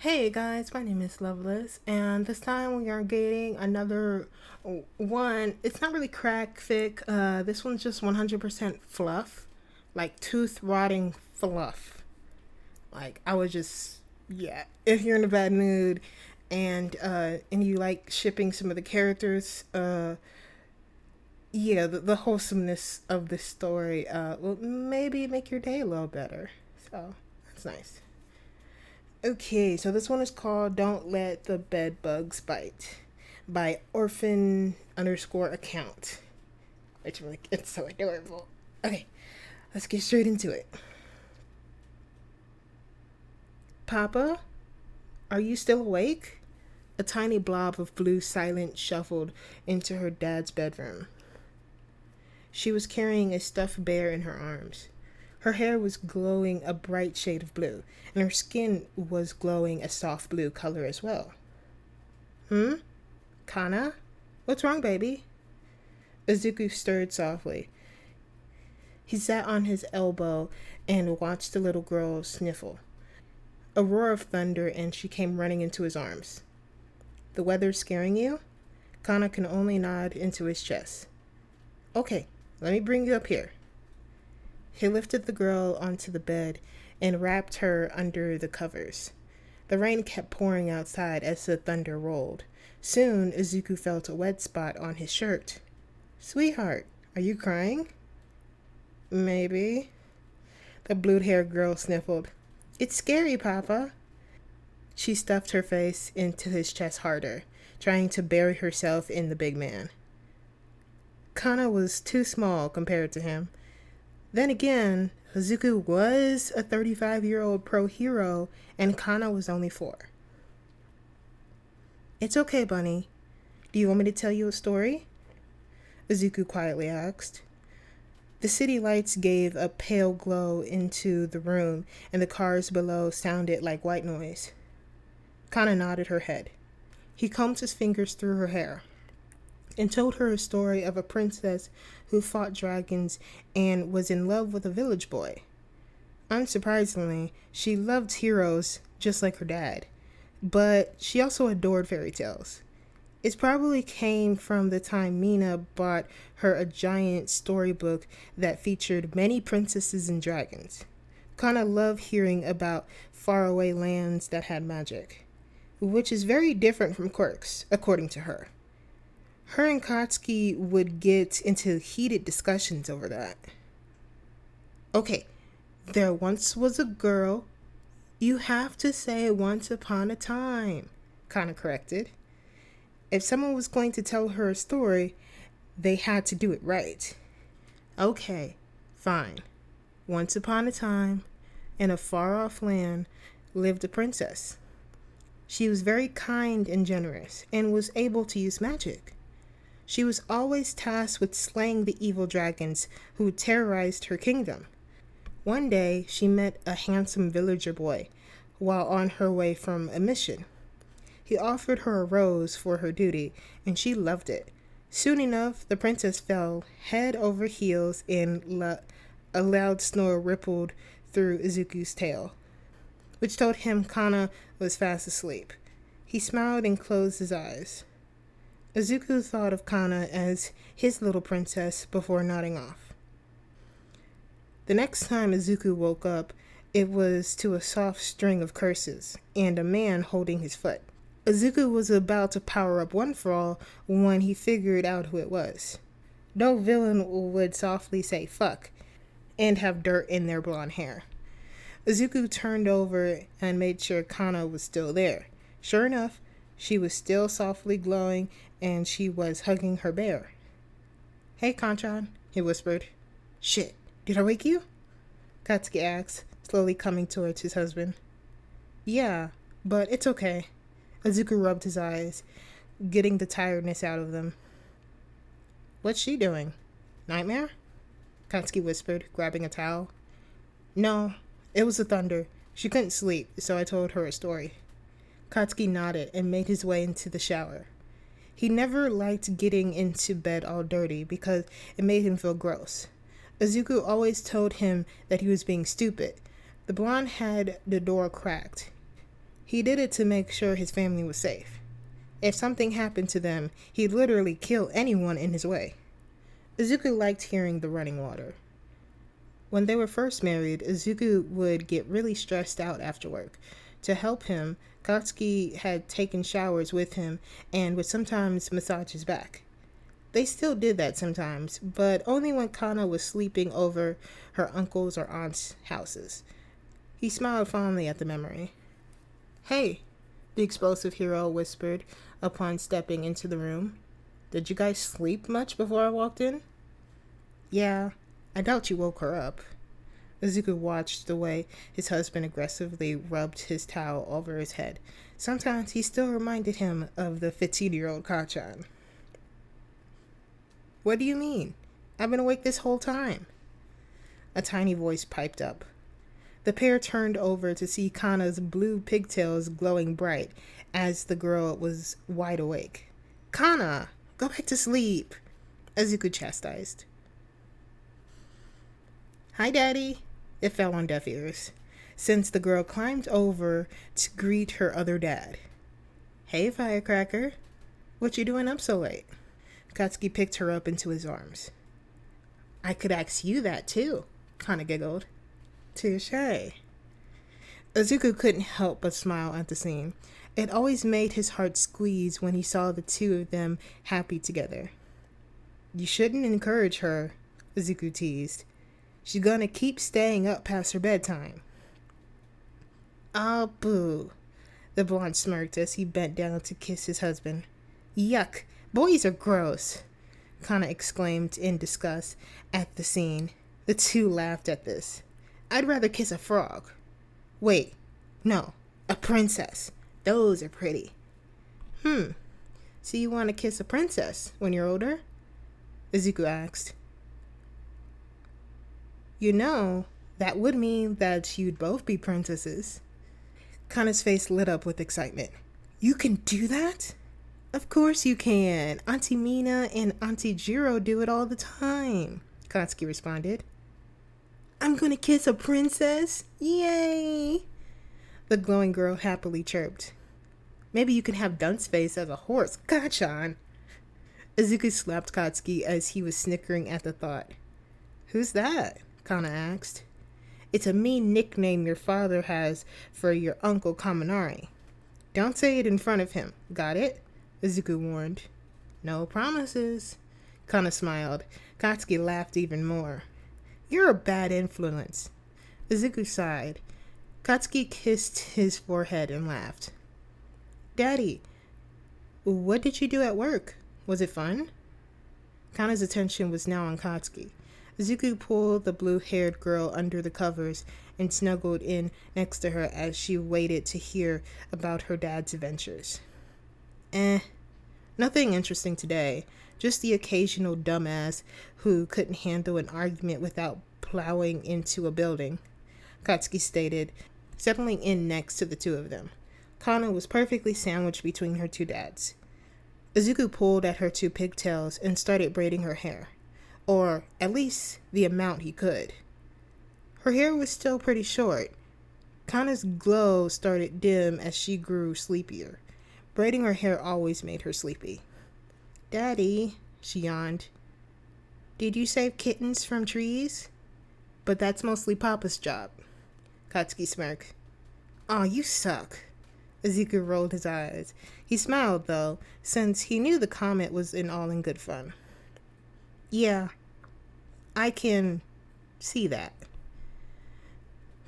Hey guys, my name is Loveless, and this time we are getting another one. It's not really crack fic. This one's just 100% fluff, like tooth rotting fluff. Like I was just, yeah. If you're in a bad mood, and you like shipping some of the characters, yeah, the wholesomeness of the story will maybe make your day a little better. So that's nice. Okay, so this one is called Don't Let the Bed Bugs Bite by orphan underscore account. Which like it's so adorable. Okay, let's get straight into it. Papa, are you still awake? A tiny blob of blue silence shuffled into her dad's bedroom. She was carrying a stuffed bear in her arms. Her hair was glowing a bright shade of blue, and her skin was glowing a soft blue color as well. Hmm? Kanna? What's wrong, baby? Izuku stirred softly. He sat on his elbow and watched the little girl sniffle. A roar of thunder, and she came running into his arms. The weather's scaring you? Kanna can only nod into his chest. Okay, let me bring you up here. He lifted the girl onto the bed and wrapped her under the covers. The rain kept pouring outside as the thunder rolled. Soon, Izuku felt a wet spot on his shirt. Sweetheart, are you crying? Maybe. The blue-haired girl sniffled. It's scary, Papa. She stuffed her face into his chest harder, trying to bury herself in the big man. Kanna was too small compared to him. Then again, Izuku was a 35-year-old pro hero, and Kanna was only 4. It's okay, Bunny. Do you want me to tell you a story? Izuku quietly asked. The city lights gave a pale glow into the room, and the cars below sounded like white noise. Kanna nodded her head. He combed his fingers through her hair and told her a story of a princess who fought dragons and was in love with a village boy. Unsurprisingly, she loved heroes just like her dad, but she also adored fairy tales. It probably came from the time Mina bought her a giant storybook that featured many princesses and dragons. Kanna loved hearing about faraway lands that had magic, which is very different from quirks, according to her. Her and Katsuki would get into heated discussions over that. Okay, there once was a girl. You have to say once upon a time, Kanna corrected. If someone was going to tell her a story, they had to do it right. Okay, fine. Once upon a time, in a far-off land, lived a princess. She was very kind and generous, and was able to use magic. She was always tasked with slaying the evil dragons who terrorized her kingdom. One day, she met a handsome villager boy while on her way from a mission. He offered her a rose for her duty, and she loved it. Soon enough, the princess fell head over heels, and a loud snore rippled through Izuku's tail, which told him Kanna was fast asleep. He smiled and closed his eyes. Izuku thought of Kanna as his little princess before nodding off. The next time Izuku woke up, it was to a soft string of curses and a man holding his foot. Izuku was about to power up one for all when he figured out who it was. No villain would softly say fuck and have dirt in their blonde hair. Izuku turned over and made sure Kanna was still there. Sure enough, she was still softly glowing, and she was hugging her bear. Hey, Kanchan, he whispered. Shit, did I wake you? Katsuki asked, slowly coming towards his husband. Yeah, but it's okay. Izuku rubbed his eyes, getting the tiredness out of them. What's she doing? Nightmare? Katsuki whispered, grabbing a towel. No, it was the thunder. She couldn't sleep, so I told her a story. Katsuki nodded and made his way into the shower. He never liked getting into bed all dirty because it made him feel gross. Izuku always told him that he was being stupid. The blonde had the door cracked. He did it to make sure his family was safe. If something happened to them, he'd literally kill anyone in his way. Izuku liked hearing the running water. When they were first married, Izuku would get really stressed out after work. To help him, Katsuki had taken showers with him and would sometimes massage his back. They still did that sometimes, but only when Kanna was sleeping over her uncle's or aunt's houses. He smiled fondly at the memory. "Hey," the explosive hero whispered upon stepping into the room. "Did you guys sleep much before I walked in?" "Yeah, I doubt you woke her up." Izuku watched the way his husband aggressively rubbed his towel over his head. Sometimes he still reminded him of the 15-year-old Kachan. "What do you mean? I've been awake this whole time." A tiny voice piped up. The pair turned over to see Kanna's blue pigtails glowing bright as the girl was wide awake. "Kanna, go back to sleep," Izuku chastised. "Hi, Daddy." It fell on deaf ears, since the girl climbed over to greet her other dad. "Hey, Firecracker. What you doing up so late?" Katsuki picked her up into his arms. "I could ask you that, too," Kanna giggled. "Touché." Izuku couldn't help but smile at the scene. It always made his heart squeeze when he saw the two of them happy together. "You shouldn't encourage her," Izuku teased. "She's gonna keep staying up past her bedtime." "Ah, boo." The blonde smirked as he bent down to kiss his husband. "Yuck, boys are gross," Kanna exclaimed in disgust at the scene. The two laughed at this. "I'd rather kiss a frog. Wait, no, a princess. Those are pretty." So you want to kiss a princess when you're older?" Izuku asked. "You know, that would mean that you'd both be princesses." Kanna's face lit up with excitement. "You can do that?" "Of course you can. Auntie Mina and Auntie Jiro do it all the time," Katsuki responded. "I'm gonna kiss a princess? Yay!" the glowing girl happily chirped. "Maybe you can have Dunce Face as a horse. Gotcha!" Izuku slapped Katsuki as he was snickering at the thought. "Who's that?" Kanna asked. "It's a mean nickname your father has for your uncle Kaminari. Don't say it in front of him. Got it?" Izuku warned. "No promises." Kanna smiled. Katsuki laughed even more. "You're a bad influence." Izuku sighed. Katsuki kissed his forehead and laughed. "Daddy, what did you do at work? Was it fun?" Kanna's attention was now on Katsuki. Izuku pulled the blue-haired girl under the covers and snuggled in next to her as she waited to hear about her dad's adventures. Nothing interesting today. Just the occasional dumbass who couldn't handle an argument without plowing into a building," Katsuki stated, settling in next to the two of them. Kanna was perfectly sandwiched between her two dads. Izuku pulled at her two pigtails and started braiding her hair, or at least the amount he could. Her hair was still pretty short. Kanna's glow started dim as she grew sleepier. Braiding her hair always made her sleepy. "Daddy," she yawned. "Did you save kittens from trees?" "But that's mostly Papa's job." Katsuki smirked. "Aw, you suck." Izuku rolled his eyes. He smiled, though, since he knew the comment was all in good fun. "Yeah, I can see that."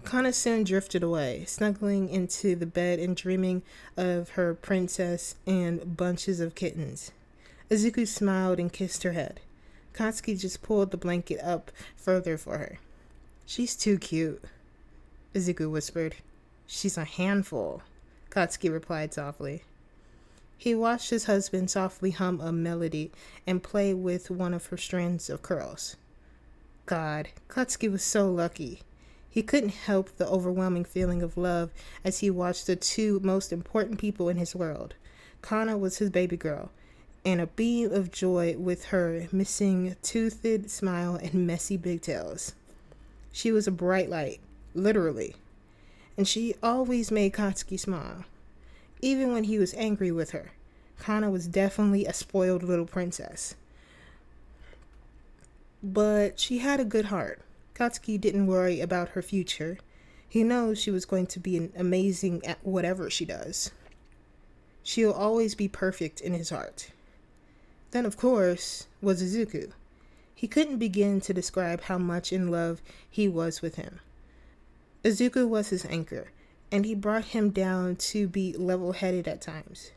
Kanna soon drifted away, snuggling into the bed and dreaming of her princess and bunches of kittens. Izuku smiled and kissed her head. Katsuki just pulled the blanket up further for her. "She's too cute," Izuku whispered. "She's a handful," Katsuki replied softly. He watched his husband softly hum a melody and play with one of her strands of curls. God, Katsuki was so lucky. He couldn't help the overwhelming feeling of love as he watched the two most important people in his world. Kanna was his baby girl, and a beam of joy with her missing toothed smile and messy pigtails. She was a bright light, literally. and she always made Katsuki smile, even when he was angry with her. Kanna was definitely a spoiled little princess. But she had a good heart. Katsuki didn't worry about her future. He knows she was going to be amazing at whatever she does. She'll always be perfect in his heart. Then, of course, was Izuku. He couldn't begin to describe how much in love he was with him. Izuku was his anchor, and he brought him down to be level-headed at times.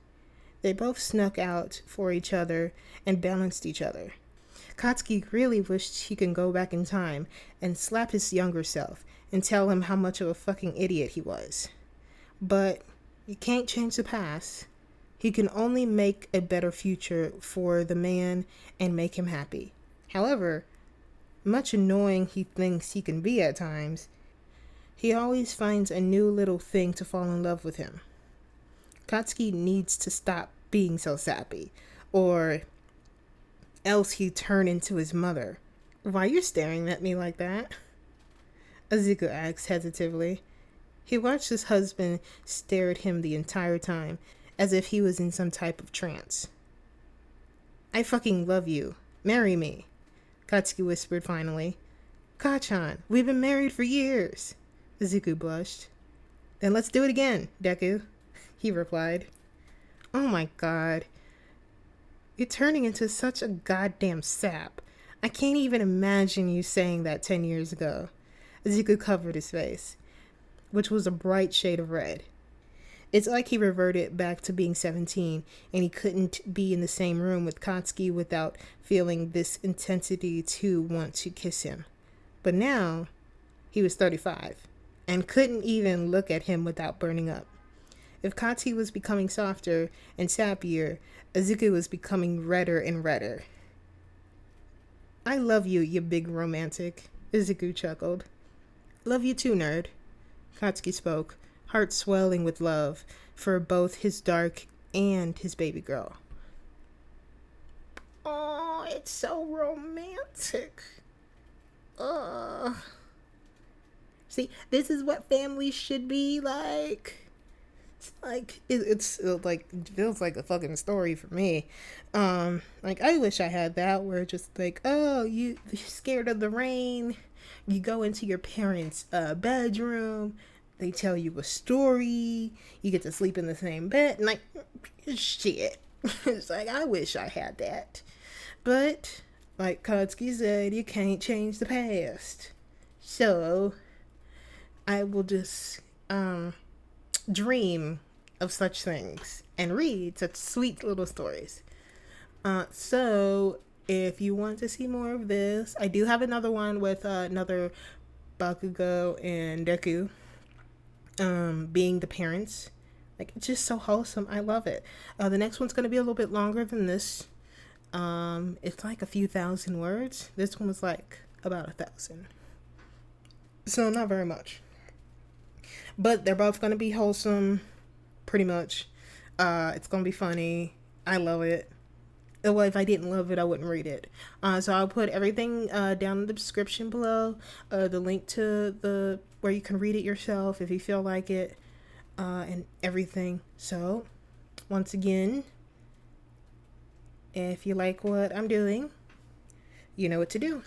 They both snuck out for each other and balanced each other. Katsuki really wished he could go back in time and slap his younger self and tell him how much of a fucking idiot he was. But you can't change the past. He can only make a better future for the man and make him happy. However, much annoying he thinks he can be at times, he always finds a new little thing to fall in love with him. Katsuki needs to stop being so sappy, or else he'd turn into his mother. Why you staring at me like that? Izuku asked hesitatively. He watched his husband stare at him the entire time, as if he was in some type of trance. I fucking love you. Marry me, Katsuki whispered finally. Kachan, we've been married for years. Izuku blushed. Then let's do it again, Deku, he replied. Oh my god. You're turning into such a goddamn sap. I can't even imagine you saying that 10 years ago. Izuku covered his face, which was a bright shade of red. It's like he reverted back to being 17 and he couldn't be in the same room with Katsuki without feeling this intensity to want to kiss him. But now, he was 35 and couldn't even look at him without burning up. If Katsuki was becoming softer and sappier, Izuku was becoming redder and redder. I love you, you big romantic, Izuku chuckled. Love you too, nerd, Katsuki spoke, heart swelling with love for both his dark and his baby girl. Oh, it's so romantic. See, this is what family should be like. It's like it feels like a fucking story for me. Like I wish I had that where it's just like, oh, you're scared of the rain, you go into your parents' bedroom, they tell you a story, you get to sleep in the same bed, and like shit. It's like I wish I had that. But like Katsuki said, you can't change the past. So I will just dream of such things and read such sweet little stories. So if you want to see more of this, I do have another one with another Bakugo and Deku being the parents. Like, it's just so wholesome. I love it. The next one's going to be a little bit longer than this. It's like a few thousand words. This one was like about 1,000. So not very much. But they're both going to be wholesome, pretty much. It's going to be funny. I love it. Well, if I didn't love it, I wouldn't read it. So I'll put everything down in the description below. The link to where you can read it yourself if you feel like it, and everything. So, once again, if you like what I'm doing, you know what to do.